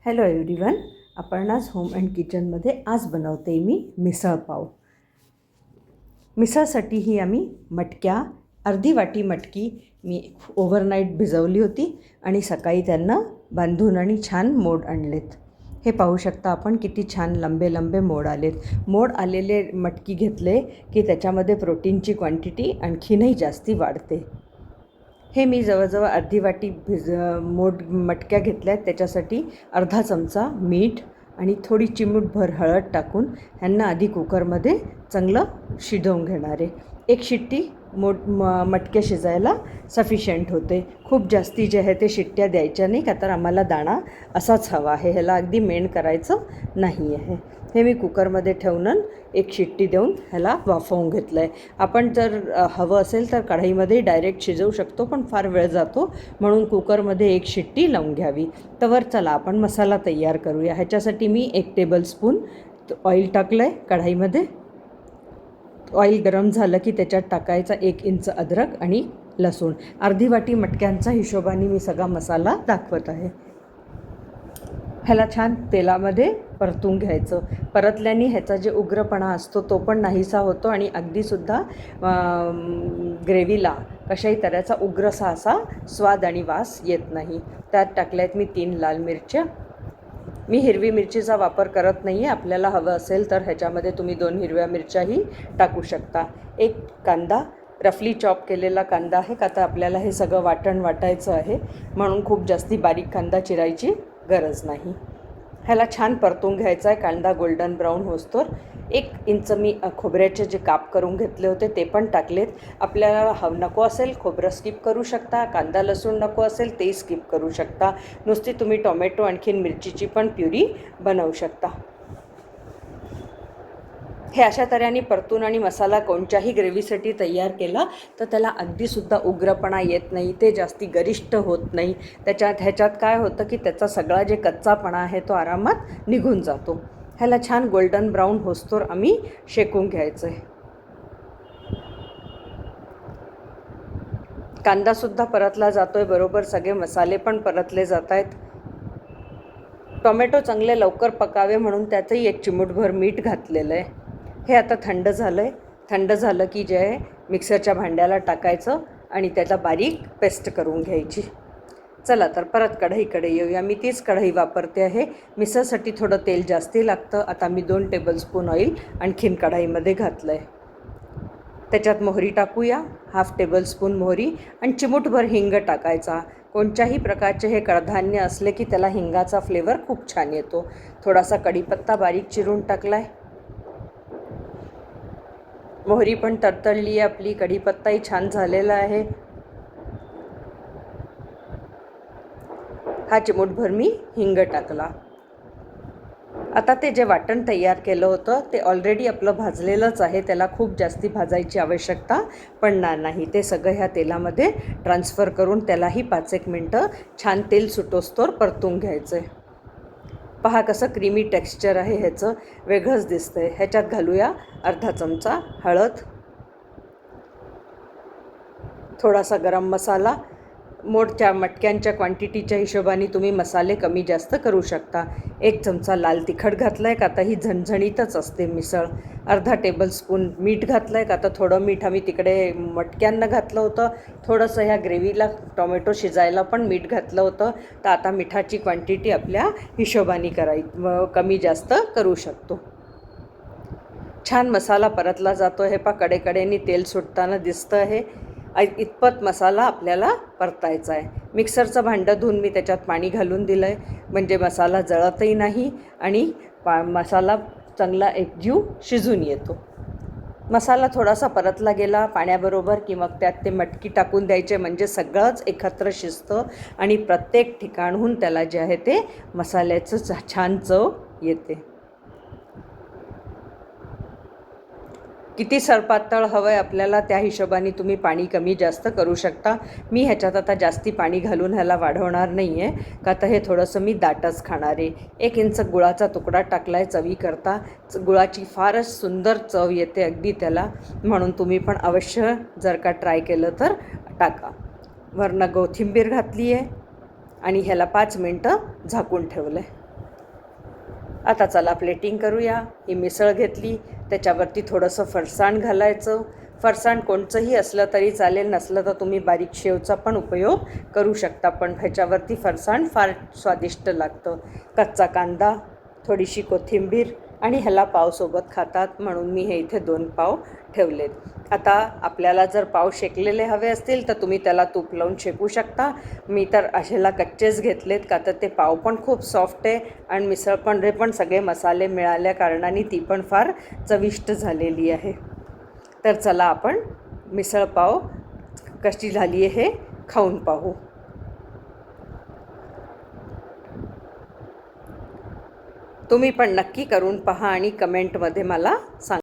Hello everyone. आपण आज home and किचनमध्ये आज बनवते मी मिसळ पाव. मिसळसाठी ही आम्ही मटक्या अर्धी वाटी मटकी मी ओव्हरनाईट भिजवली होती आणि सकाळी त्यांना बांधून आणि छान मोड आणलेत. हे पाहू शकता आपण किती छान लंबे लंबे मोड आलेत. मोड आलेले मटकी घेतले की त्याच्यामध्ये प्रोटीनची क्वांटिटी आणखीनही जास्ती वाढते. हे मी जवळजवळ अर्धी वाटी मटक्या घेतल्या आहेत. त्याच्यासाठी अर्धा चमचा मीठ आणि थोडी चिमूटभर हळद टाकून ह्यांना आधी कुकरमध्ये चांगलं शिजवून घेणार आहे. एक शिट्टी मटके शिजायला सफिशियंट होते. खूप जास्ती जे आहे ते शिट्ट्या द्यायच्या नाही, का तर आम्हाला दाणा असाच हवा आहे. ह्याला अगदी मेण करायचं नाही आहे. हे मी कुकरमध्ये ठेवून एक शिट्टी देऊन ह्याला वाफवून घेतलं आहे. आपण जर हवं असेल तर कढईमध्ये डायरेक्ट शिजवू शकतो, पण फार वेळ जातो, म्हणून कुकरमध्ये एक शिट्टी लावून घ्यावी. तर चला आपण मसाला तयार करूया. ह्याच्यासाठी मी 1 टेबलस्पून ऑइल टाकलं आहे कढईमध्ये. ऑइल गरम झालं की त्याच्यात टाकायचा 1 इंच अद्रक आणि लसूण. अर्धी वाटी मटक्यांचा हिशोबाने मी सगळा मसाला दाखवत आहे. ह्याला छान तेलामध्ये परतून घ्यायचं. परतल्याने ह्याचा जे उग्रपणा असतो तो पण नाहीसा होतो आणि अगदीसुद्धा ग्रेव्हीला कशाही तऱ्हेचा उग्रसा असा स्वाद आणि वास येत नाही. त्यात टाकल्यात मी 3 लाल मिरच्या. मी हिरवी मिरचीचा वापर करत नाही आहे. आपल्याला हवं असेल तर ह्याच्यामध्ये तुम्ही 2 हिरव्या मिरच्याही टाकू शकता. 1 कांदा, रफली चॉप केलेला कांदा आहे, का तर आपल्याला हे सगळं वाटण वाटायचं आहे, म्हणून खूप जास्ती बारीक कांदा चिरायची गरज नाही. ह्याला छान परतून घ्यायचा आहे कांदा गोल्डन ब्राऊन होस्तोवर. 1 इंच मी खोबऱ्याचे जे काप करून घेतले होते ते पण टाकलेत. आपल्याला नको असेल खोबरं स्किप करू शकता. कांदा लसूण नको असेल तेही स्किप करू शकता. नुसती तुम्ही टोमॅटो आणखीन मिरचीची पण प्युरी बनवू शकता. हे अशा तऱ्हेने परतून आणि मसाला कोणत्याही ग्रेव्हीसाठी तयार केला तर त्याला अगदीसुद्धा उग्रपणा येत नाही, ते जास्ती गरिष्ठ होत नाही. ह्याच्यात काय होतं की त्याचा सगळा जे कच्चापणा आहे तो आरामात निघून जातो. ह्याला छान गोल्डन ब्राऊन होस्तोवर आम्ही शेकून घ्यायचं आहे. कांदासुद्धा परतला जातो आहे बरोबर, सगळे मसाले पण परतले जात आहेत. टोमॅटो चांगले लवकर पकावे म्हणून त्यातही 1 चिमूटभर मीठ घातलेलं आहे. हे आता थंड झालं आहे. थंड झालं की जे आहे मिक्सरच्या भांड्याला टाकायचं आणि त्याला बारीक पेस्ट करून घ्यायची. चला तर परत कढईकडे येऊया. मी तीच कढई वापरते आहे. मिसळसाठी थोडं तेल जास्ती लागतं. आता मी 2 टेबलस्पून ऑइल आणखीन कढईमध्ये घातलं आहे. त्याच्यात मोहरी टाकूया, 1/2 टेबलस्पून मोहरी आणि चिमूटभर हिंग टाकायचा. कोणत्याही प्रकारचे हे कडधान्य असले की त्याला हिंगाचा फ्लेवर खूप छान येतो. थोडासा कढीपत्ता बारीक चिरून टाकला आहे. मोहरी पण तडतडली आहे आपली, कढीपत्ताही छान झालेला आहे. हा चिमूटभर मी हिंग टाकला. आता ते जे वाटण तयार केलं होतं ते ऑलरेडी आपलं भाजलेलंच आहे, त्याला खूप जास्ती भाजायची आवश्यकता पडणार नाही. ते सगळं ह्या तेलामध्ये ट्रान्सफर करून त्यालाही 5-1 मिनटं छान तेल सुटोस्तोवर परतून घ्यायचं आहे. पहा कसं क्रीमी टेक्स्चर आहे, ह्याचं वेगळंच दिसतं आहे. ह्याच्यात घालूया अर्धा चमचा हळद, थोडासा गरम मसाला. मटक्यांच्या क्वांटिटीच्या हिशोबाने तुम्ही मसाले कमी जास्त करू शकता. 1 चमचा लाल तिखट घातलं आहे, का आता ही झणझणीतच असते मिसळ. अर्धा टेबलस्पून मीठ घातलं आहे, का आता थोडं मीठ आम्ही तिकडे मटक्यांना घातलं होतं. थोडंसं ह्या ग्रेव्हीला टोमॅटो शिजायला पण मीठ घातलं होतं. तर आता मिठाची क्वांटिटी आपल्या हिशोबाने कमी जास्त करू शकतो. छान मसाला परतला जातो आहे. कडेकडेने तेल सुटताना दिसतं आहे. इतपत मसाला आपल्याला परतायचा आहे. मिक्सरचं भांडं धुवून मी त्याच्यात पाणी घालून दिलं आहे, म्हणजे मसाला जळतही नाही आणि मसाला चांगला एकजीव शिजून येतो. मसाला थोडासा परतला गेला पाण्याबरोबर की मग त्यात ते मटकी टाकून द्यायचे, म्हणजे सगळंच एकत्र शिजतं आणि प्रत्येक ठिकाणहून त्याला जे आहे ते मसाल्याचं छान चव येते. किती सरपातळ हवं आहे आपल्याला त्या हिशोबाने तुम्ही पाणी कमी जास्त करू शकता. मी ह्याच्यात आता जास्ती पाणी घालून ह्याला वाढवणार नाही आहे, का तर हे थोडंसं मी दाटच खाणार आहे. 1 इंच गुळाचा तुकडा टाकला आहे चवीकरता. गुळाची फारच सुंदर चव येते अगदी त्याला, म्हणून तुम्ही पण अवश्य जर का ट्राय केलं तर टाका. वरनं कोथिंबीर घातली आहे आणि ह्याला 5 मिनटं झाकून ठेवलं आहे. आता चला प्लेटिंग करूया. ही मिसळ घेतली, त्याच्यावरती थोडंसं फरसाण घालायचं. फरसाण कोणचंही असलं तरी चालेल, नसलं तर तुम्ही बारीक शेवचा पण उपयोग करू शकता, पण ह्याच्यावरती फरसाण फार स्वादिष्ट लागतं. कच्चा कांदा, थोडीशी कोथिंबीर आणि ह्याला पावसोबत खातात म्हणून मी हे इथे 2 पाव ठेवलेत. आता आपल्याला जर पाव शेकलेले हवे असतील तर तुम्ही त्याला तूप लावून शेकू शकता. मी तर अशाला कच्चेच घेतलेत, का तर ते पाव पण खूप सॉफ्ट आहे आणि मिसळ पण सगळे मसाले मिळाल्या कारणाने ती पण फार चविष्ट झालेली आहे. तर चला आपण मिसळ पाव कशी झाली आहे हे खाऊन पाहू. तुम्ही पण नक्की करून पहा आणि कमेंटमध्ये मला सांगा.